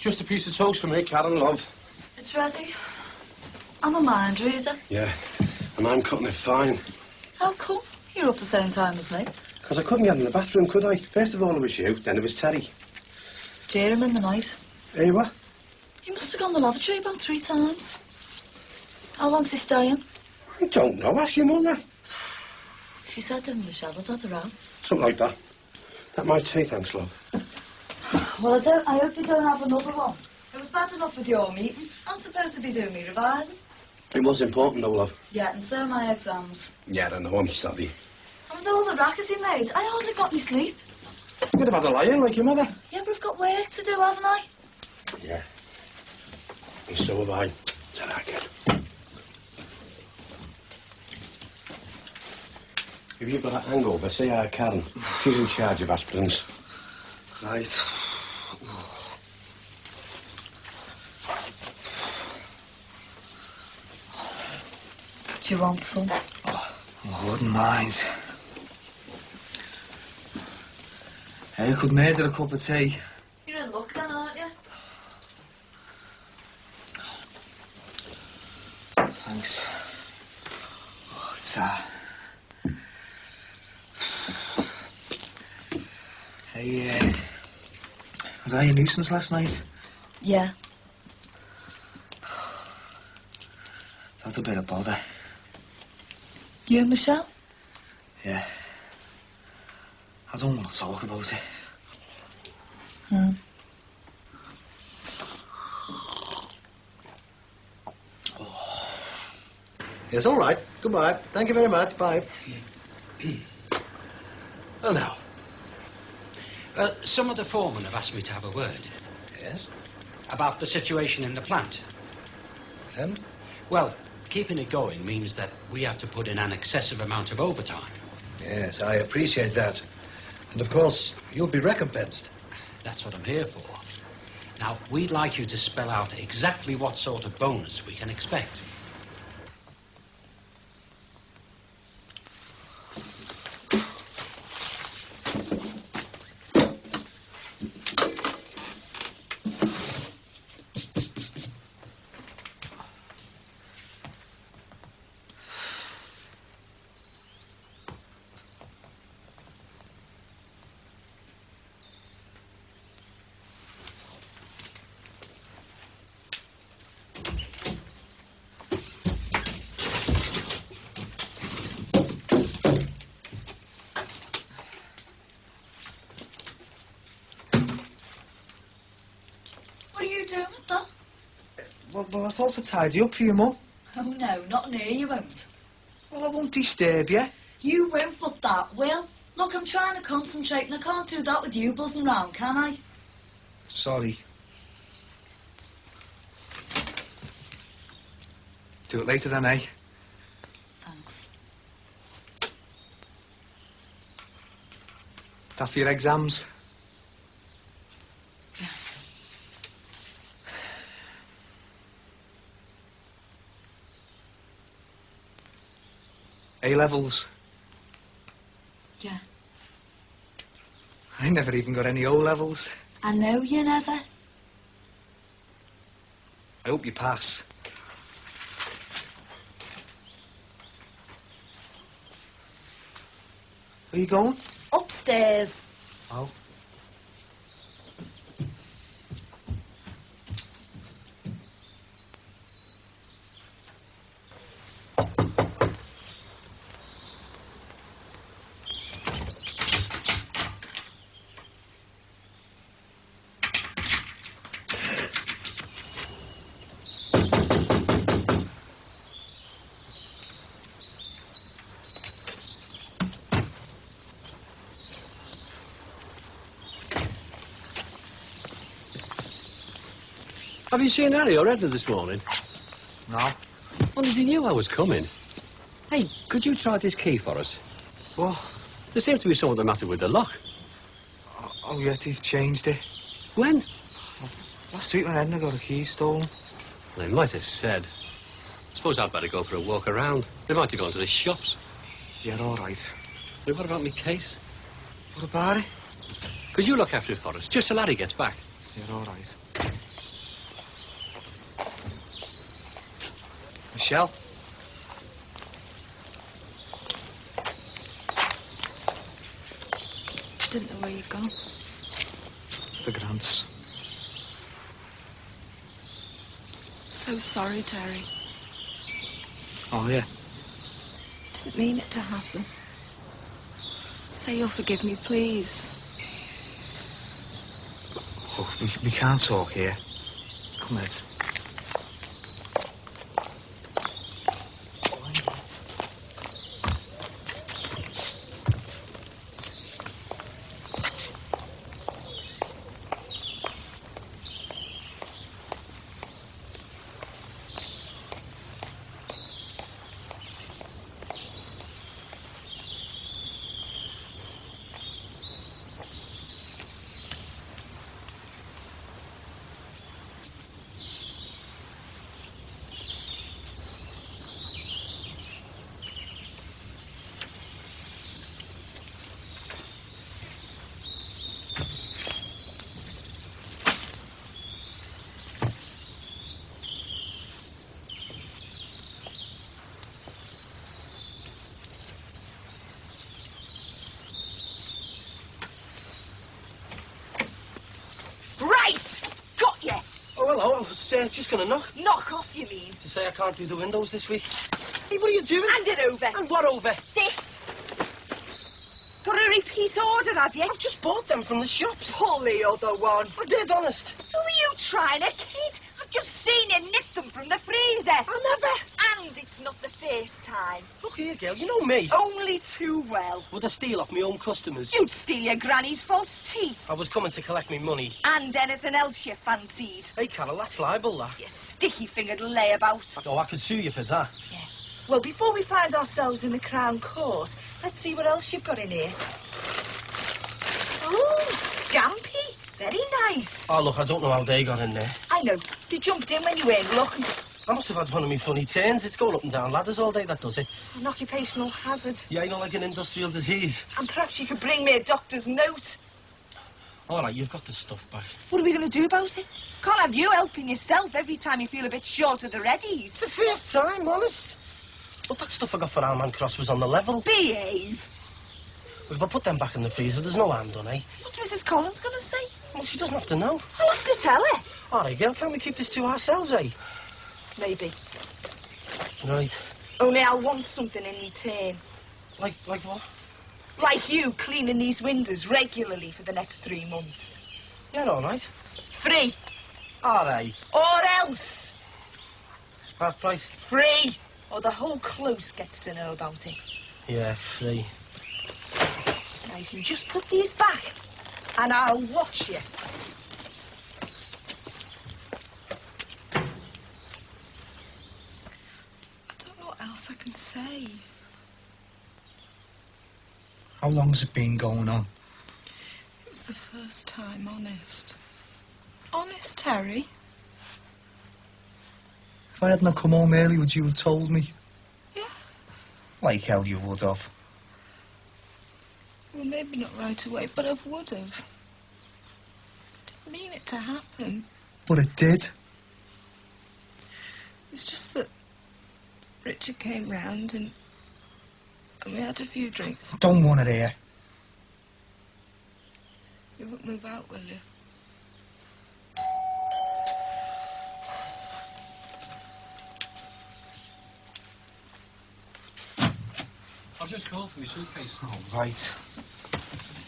Just a piece of toast for me, Karen, love. It's ready. I'm a mind reader. Yeah, and I'm cutting it fine. How come? You're up the same time as me. Because I couldn't get in the bathroom, could I? First of all, it was you, then it was Terry. Jeer him in the night. Hey, what? He must have gone to the lavatory about 3 times. How long's he staying? I don't know. Ask your mother. She said to Michelle had had her out. Something like that. That might tea, thanks, love. Well, I hope they don't have another one. It was bad enough with your meeting. I'm supposed to be doing me revising. It was important, though, love. Yeah, and so are my exams. Yeah, I know, I'm sorry. And with all the rackets he made, I hardly got me sleep. You could have had a lie-in like your mother. Yeah, but I've got work to do, haven't I? Yeah. And so have I. Ta-ra, kid. If you've got a hangover, say hi, Karen. She's in charge of aspirins. Right. Do you want some? Oh, I wouldn't mind. Hey, I could murder a cup of tea. You're in luck then, aren't you? Thanks. Oh, it's, Hey, was I a nuisance last night? Yeah. That's a bit of bother. You and Michelle? Yeah. I don't want to talk about it. Hmm. Oh. Yes, all right. Goodbye. Thank you very much. Bye. Well, now. Some of the foremen have asked me to have a word. Yes? About the situation in the plant. And? Well, keeping it going means that we have to put in an excessive amount of overtime. Yes, I appreciate that. And, of course, you'll be recompensed. That's what I'm here for. Now, we'd like you to spell out exactly what sort of bonus we can expect. Well, I thought I'd tidy up for you, Mum. Oh, no, not near you won't. Well, I won't disturb you. You won't, but that will. Look, I'm trying to concentrate and I can't do that with you buzzing round, can I? Sorry. Do it later then, eh? Thanks. That for your exams? Yeah. A-levels? Yeah. I never even got any O-levels. I know you never. I hope you pass. Where you going? Upstairs. Oh. Have you seen Harry or Edna this morning? No. Well, if you knew I was coming. Hey, could you try this key for us? What? There seems to be something the matter with the lock. Oh, yeah, they've changed it. When? Last week when Edna got her keys stolen. They might have said. I suppose I'd better go for a walk around. They might have gone to the shops. Yeah, all right. Hey, what about me case? What about it? Could you look after it for us, just till Larry gets back? Yeah, all right. Michelle? Didn't know where you'd gone. The grants. So sorry, Terry. Oh, yeah. Didn't mean it to happen. Say you'll forgive me, please. Look, we can't talk here. Come, Ed. Right! Got you! Oh, hello. I was just going to knock. Knock off, you mean? To say I can't do the windows this week. Hey, what are you doing? Hand it over. And what over? This. Got a repeat order, have you? I've just bought them from the shops. Pull the other one. I'm dead honest. Who are you trying to kid? I've just seen you nip them from the freezer. I never. And it's not the first time. Look here, girl. You know me. Only too well. Would I steal off my own customers? You'd steal your granny's false teeth. I was coming to collect me money. And anything else you fancied. Hey, Carol, that's libel, that. You sticky-fingered layabout. Oh, I could sue you for that. Yeah. Well, before we find ourselves in the Crown Court, let's see what else you've got in here. Oh, scampi. Very nice. Oh, look, I don't know how they got in there. I know. They jumped in when you weren't looking. I must have had one of me funny turns. It's going up and down ladders all day, that does it. An occupational hazard. Yeah, you know, like an industrial disease. And perhaps you could bring me a doctor's note. All right, you've got the stuff back. What are we going to do about it? Can't have you helping yourself every time you feel a bit short of the readies. It's the first time, honest. But that stuff I got for Alman Cross was on the level. Behave. But if I put them back in the freezer, there's no harm done, eh? What's Mrs. Collins going to say? Well, she doesn't have to know. I'll have to tell her. All right, girl, can't we keep this to ourselves, eh? Maybe. Right. Only I'll want something in return. Like what? Like you cleaning these windows regularly for the next 3 months. Yeah, all right. Free. All right. Or else. Half price? Free. Or the whole close gets to know about it. Yeah, free. Now you can just put these back and I'll watch you. I don't know what else I can say. How long's it been going on? It was the first time, honest. Honest, Terry. If I hadn't come home early, would you have told me? Yeah. Like hell you would have. Well, maybe not right away, but I would have. Didn't mean it to happen. But it did. It's just that Richard came round and we had a few drinks. Don't want it here. You won't move out, will you? I've just called for my suitcase. Oh, right.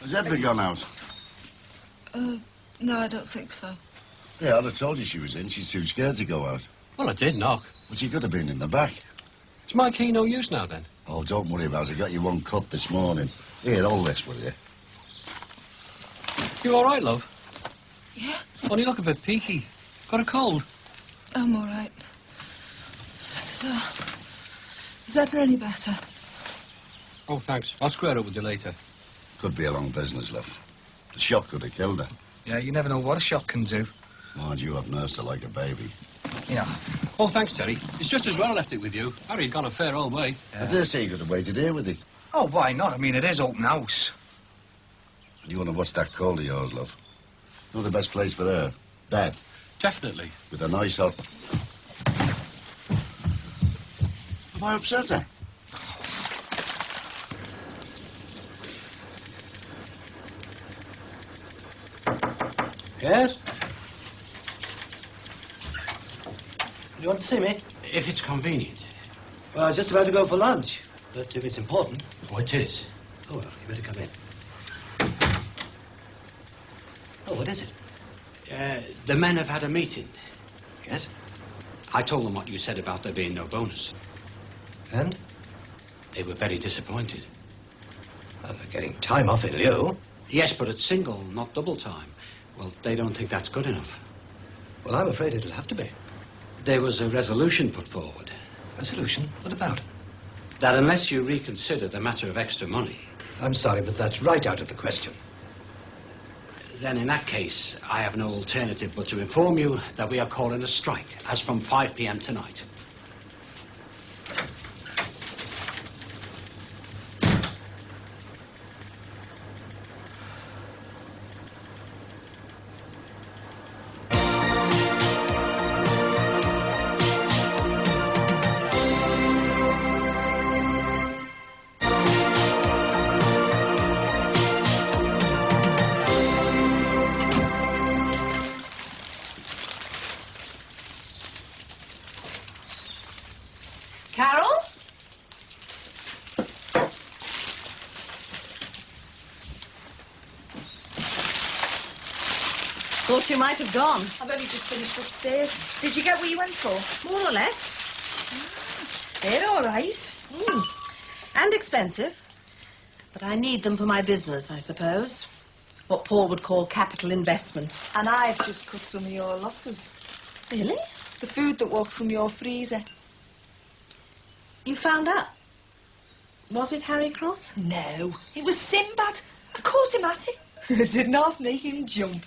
Has Edna gone out? No, I don't think so. Yeah, I'd have told you she was in. She's too scared to go out. Well, I did knock. But she could have been in the back. Is my key no use now, then? Oh, don't worry about it. I got you one cut this morning. Here, hold this, will you? You all right, love? Yeah, Only look a bit peaky. Got a cold? I'm all right. Is Edna any better? Oh, thanks. I'll square up with you later. Could be a long business, love. The shock could have killed her. Yeah, you never know what a shock can do. Mind you, I've nursed her like a baby. Yeah. Oh, thanks, Terry. It's just as well I left it with you. Harry had gone a fair old way. I dare say you could have waited here with it. Oh, why not? I mean, it is open house. And you want to watch that cold of yours, love? You know the best place for her? Bed. Definitely. With a nice hot... Have I upset her? Yes? You want to see me? If it's convenient. Well, I was just about to go for lunch, but if it's important... Oh, it is. Oh, well, you better come in. Oh, what is it? The men have had a meeting. Yes? I told them what you said about there being no bonus. And? They were very disappointed. Well, they're getting time off in lieu. Yes, but it's single, not double time. Well, they don't think that's good enough. Well, I'm afraid it'll have to be. There was a resolution put forward. Resolution? What about? That unless you reconsider the matter of extra money... I'm sorry, but that's right out of the question. Then in that case, I have no alternative but to inform you that we are calling a strike, as from 5 p.m. tonight. Carol? Thought you might have gone. I've only just finished upstairs. Did you get what you went for? More or less. They're all right. And expensive. But I need them for my business, I suppose. What Paul would call capital investment. And I've just cut some of your losses. Really? The food that walked from your freezer. You found out? Was it Harry Cross? No, it was Sinbad. I caught him at it. It did not make him jump.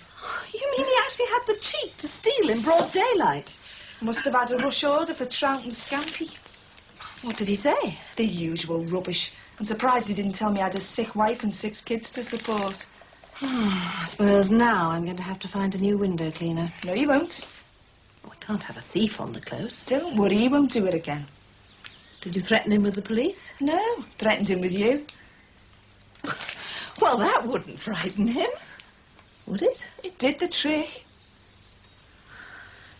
You mean he actually had the cheek to steal in broad daylight? Must have had a rush order for trout and scampi. What did he say? The usual rubbish. I'm surprised he didn't tell me I had a sick wife and 6 kids to support. I suppose now I'm going to have to find a new window cleaner. No, you won't. Oh, I can't have a thief on the close. Don't worry, he won't do it again. Did you threaten him with the police? No, threatened him with you. Well, that wouldn't frighten him, would it? It did the trick.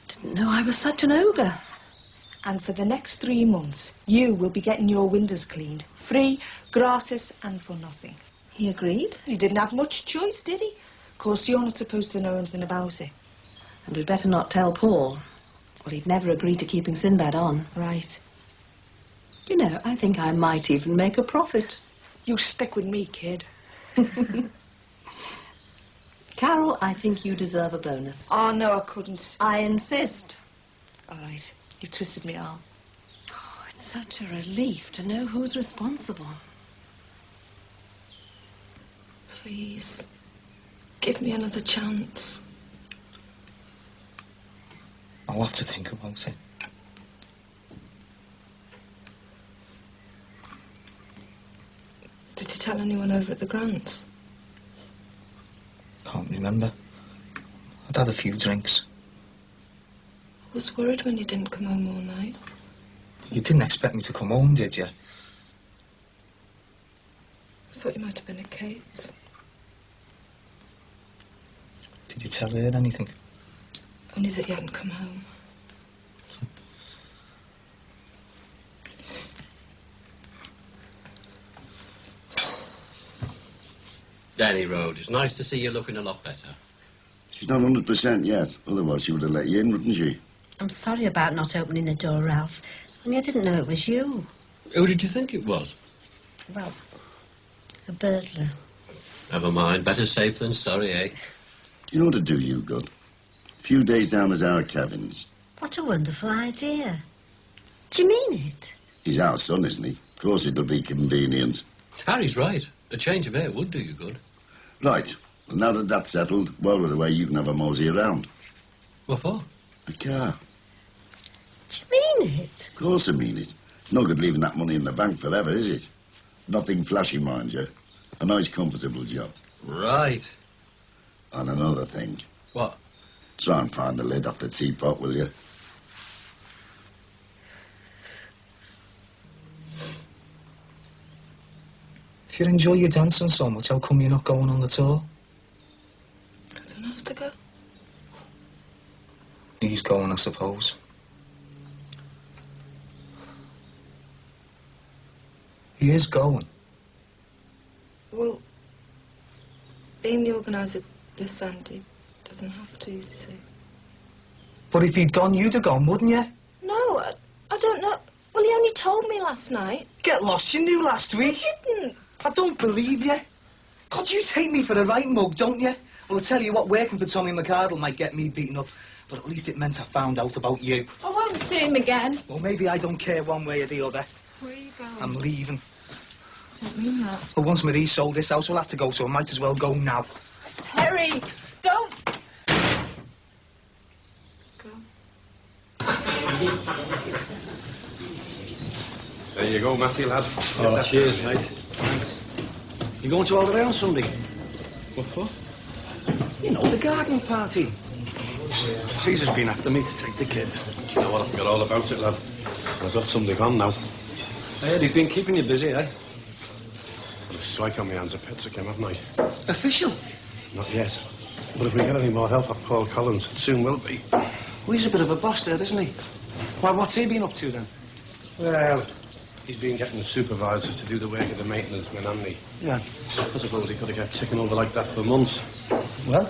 Didn't know I was such an ogre. And for the next 3 months, you will be getting your windows cleaned. Free, gratis, and for nothing. He agreed? He didn't have much choice, did he? Of course, you're not supposed to know anything about it. And we'd better not tell Paul. Well, he'd never agree to keeping Sinbad on. Right. You know, I think I might even make a profit. You stick with me, kid. Carol, I think you deserve a bonus. Oh, no, I couldn't. I insist. All right. You've twisted me arm. Oh, it's such a relief to know who's responsible. Please, give me another chance. I'll have to think about it. Did you tell anyone over at the Grants? Can't remember. I'd had a few drinks. I was worried when you didn't come home all night. You didn't expect me to come home, did you? I thought you might have been at Kate's. Did you tell her anything? Only that you hadn't come home. Danny Road, it's nice to see you looking a lot better. She's not 100% yet. Otherwise, she would have let you in, wouldn't she? I'm sorry about not opening the door, Ralph. Only I didn't know it was you. Who did you think it was? Well, a burglar. Never mind. Better safe than sorry, eh? You know to do you good. A few days down at our cabins. What a wonderful idea. Do you mean it? He's our son, isn't he? Of course it'll be convenient. Harry's right. A change of air would do you good. Right. Well, now that that's settled, while we're away, you can have a mosey around. What for? A car. Do you mean it? Of course I mean it. It's no good leaving that money in the bank forever, is it? Nothing flashy, mind you. A nice, comfortable job. Right. And another thing. What? Try and find the lid off the teapot, will you? If you enjoy your dancing so much, how come you're not going on the tour? I don't have to go. He's going, I suppose. He is going. Well, being the organiser this end, he doesn't have to, you see. But if he'd gone, you'd have gone, wouldn't you? No, I don't know. Well, he only told me last night. Get lost, you knew last week. I didn't. I don't believe you. God, you take me for the right mug, don't you? Well, I'll tell you what, working for Tommy Marital might get me beaten up, but at least it meant I found out about you. I won't see him again. Well, maybe I don't care one way or the other. Where are you going? I'm leaving. Don't mean that. Well, once Marie sold this house, we'll have to go, so I might as well go now. Terry, don't. Go. There you go, Matthew, lad. Oh, cheers, mate. Thanks. You going to all the way on Sunday? What for? You know, the gardening party. Caesar's been after me to take the kids. You know what, I forgot all about it, lad. I've got something on now. I heard he'd been keeping you busy, eh? Got a strike on my hands of pets again, haven't I? Official? Not yet. But if we get any more help off Paul Collins, it soon will be. Well, he's a bit of a boss there, isn't he? Well, what's he been up to, then? Well, he's been getting the supervisors to do the work of the maintenance men, hasn't he? Yeah. I suppose he could have kept ticking over like that for months. Well?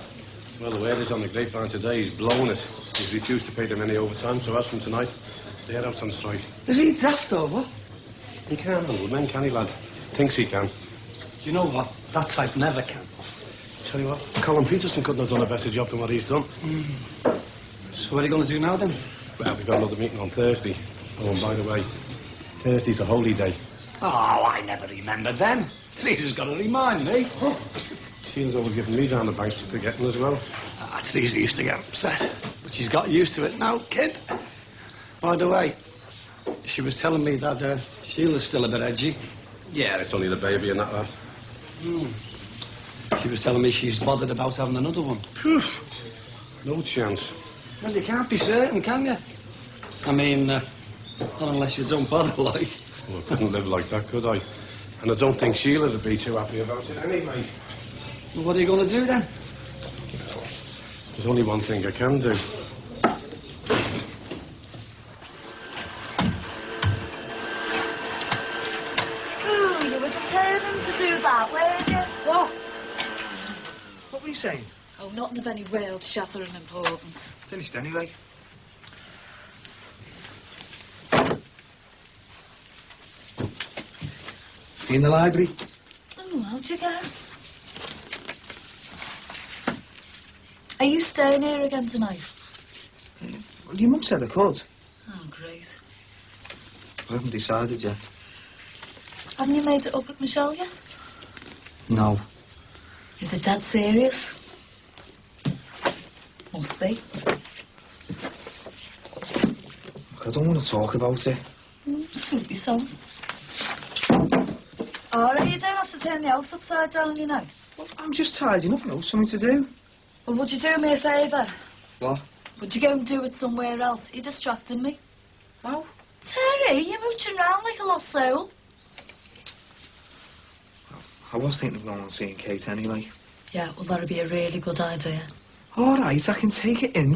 Well, the word is on the grapevine today, he's blown it. He's refused to pay them any overtime, so as from tonight, they're out on strike. Is he daft over? He can't handle men, can he, lad? Thinks he can. Do you know what? That type never can. Tell you what, Colin Peterson couldn't have done a better job than what he's done. So what are you going to do now, then? Well, we've got another meeting on Thursday. Oh, and by the way, Thursday's a holy day. Oh, I never remembered then. Teresa's got to remind me. Sheila's always giving me down the banks for forgetting as well. Teresa used to get upset, but she's got used to it now, kid. By the way, she was telling me that Sheila's still a bit edgy. Yeah, it's only the baby and that, lad. She was telling me she's bothered about having another one. Poof. No chance. Well, you can't be certain, can you? I mean, not unless you don't bother, like. Well, I couldn't live like that, could I? And I don't think Sheila would be too happy about it anyway. Well, what are you going to do, then? There's only one thing I can do. Ooh, you were determined to do that, weren't you? What? What were you saying? Oh, nothing of any real shattering importance. Finished anyway. Be in the library? Oh, how'd you guess? Are you staying here again tonight? Well, your mum said I could. Oh, great. I haven't decided yet. Haven't you made it up with Michelle yet? No. Is it that serious? Must be. Look, I don't want to talk about it. Suit yourself. All right, you don't have to turn the house upside down, you know. Well, I'm just tidying up, something to do. Well, would you do me a favour? What? Would you go and do it somewhere else? You're distracting me. Oh? Terry, you're mooching around like a lost soul. I was thinking of going and seeing Kate anyway. Yeah, well, that'd be a really good idea. All right, I can take it in.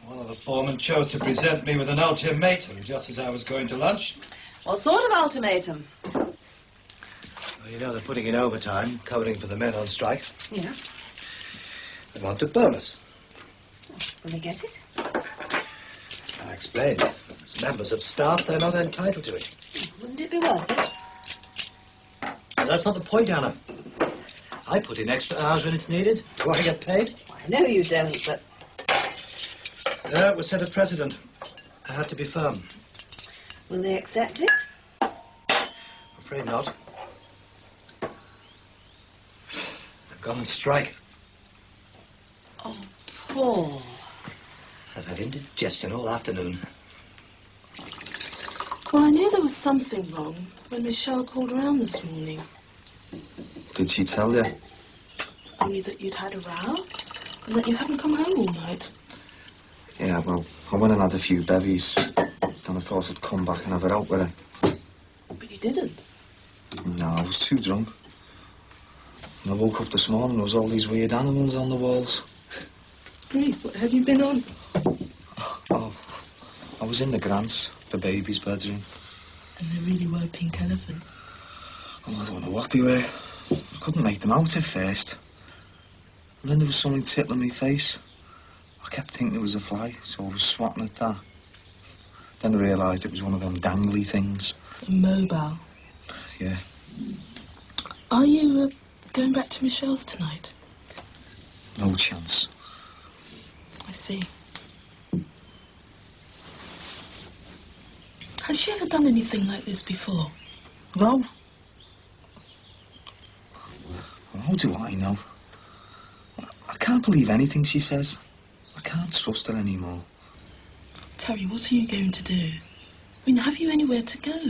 One of the foremen chose to present me with an ultimatum just as I was going to lunch. What sort of ultimatum? Well, you know they're putting in overtime, covering for the men on strike. Yeah. They want a bonus. Will they get it? I explained. As members of staff, they're not entitled to it. Wouldn't it be worth it? But that's not the point, Anna. I put in extra hours when it's needed. Do I get paid? I know you don't, but... No, it was set as precedent. I had to be firm. Will they accept it? Afraid not. They've gone on strike. Oh, Paul. I've had indigestion all afternoon. Well, I knew there was something wrong when Michelle called around this morning. Did she tell you? Only that you'd had a row and that you hadn't come home all night. Yeah, well, I went and had a few bevies. and I thought I'd come back and have it out with her. But you didn't. No, I was too drunk. And I woke up this morning, there was all these weird animals on the walls. Grief, what have you been on? Oh, I was in the Grant's, the baby's bedroom. And there really were pink elephants. Oh, I don't know what they were. I couldn't make them out at first. And then there was something tickling my face. I kept thinking it was a fly, so I was swatting at that. Then I realised it was one of them dangly things. Mobile. Yeah. Are you going back to Michelle's tonight? No chance. I see. Has she ever done anything like this before? No. How do I know? I can't believe anything she says. I can't trust her anymore. Terry, what are you going to do? I mean, have you anywhere to go?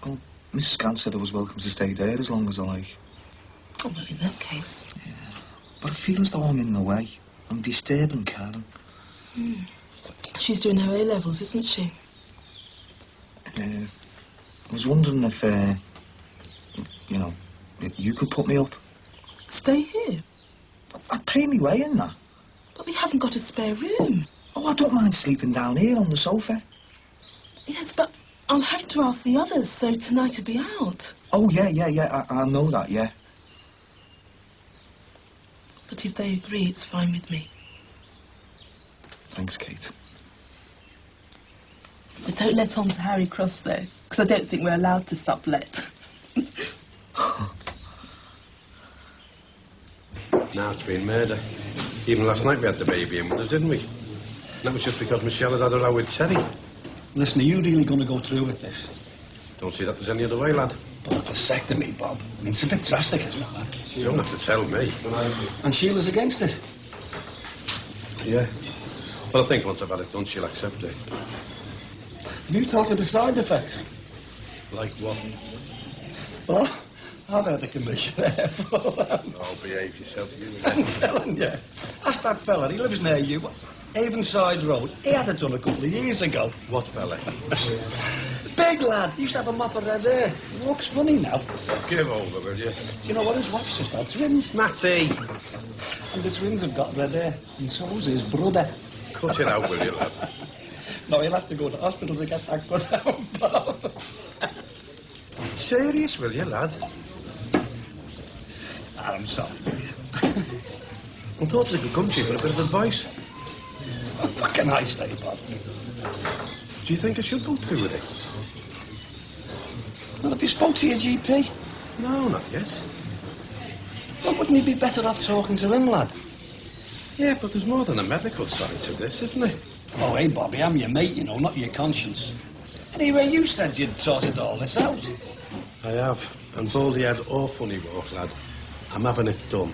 Well, Mrs. Grant said I was welcome to stay there as long as I like. Oh, well, in that case. Yeah. But I feel as though I'm in the way. I'm disturbing Karen. She's doing her A-levels, isn't she? I was wondering if, you know, you could put me up. Stay here? I'd pay me way in that. But we haven't got a spare room. Oh, I don't mind sleeping down here on the sofa. Yes, but I'll have to ask the others, so tonight will be out. Oh, yeah, I know that, yeah. But if they agree, it's fine with me. Thanks, Kate. But don't let on to Harry Cross, though, because I don't think we're allowed to sublet. Now it's been murder. Even last night we had the baby in with us, didn't we? And that was just because Michelle had had a row with Terry. Listen, are you really going to go through with this? Don't see that there's any other way, lad. But a vasectomy, Bob. I mean, it's a bit drastic, isn't it, lad? You don't have to tell me. And Sheila's against it. Yeah. Well, I think once I've had it done, she'll accept it. Have you thought of the side effects? Like what? Well, I've heard the commission for them. Oh, behave yourself, you. I'm telling you. Ask that fella, he lives near you. Avonside Road. He had it done a couple of years ago. What fella? Big lad. He used to have a mop of red hair. He looks funny now. Give over, will you? Do you know what his wife's just had? Twins. Matty! And the twins have got red hair. And so's his brother. Cut it out, will you, lad? No, he'll have to go to hospital to get that cut out, Bob. Serious, will you, lad? I'm sorry, mate. I thought it could come to you for a bit of advice. What can I say, Bob? Do you think I should go through with it? Well, have you spoke to your GP? No, not yet. Well, wouldn't he be better off talking to him, lad? Yeah, but there's more than a medical side to this, isn't there? Oh, hey, Bobby, I'm your mate, you know, not your conscience. Anyway, you said you'd sorted all this out. I have. And baldy head or funny walk, lad. I'm having it done.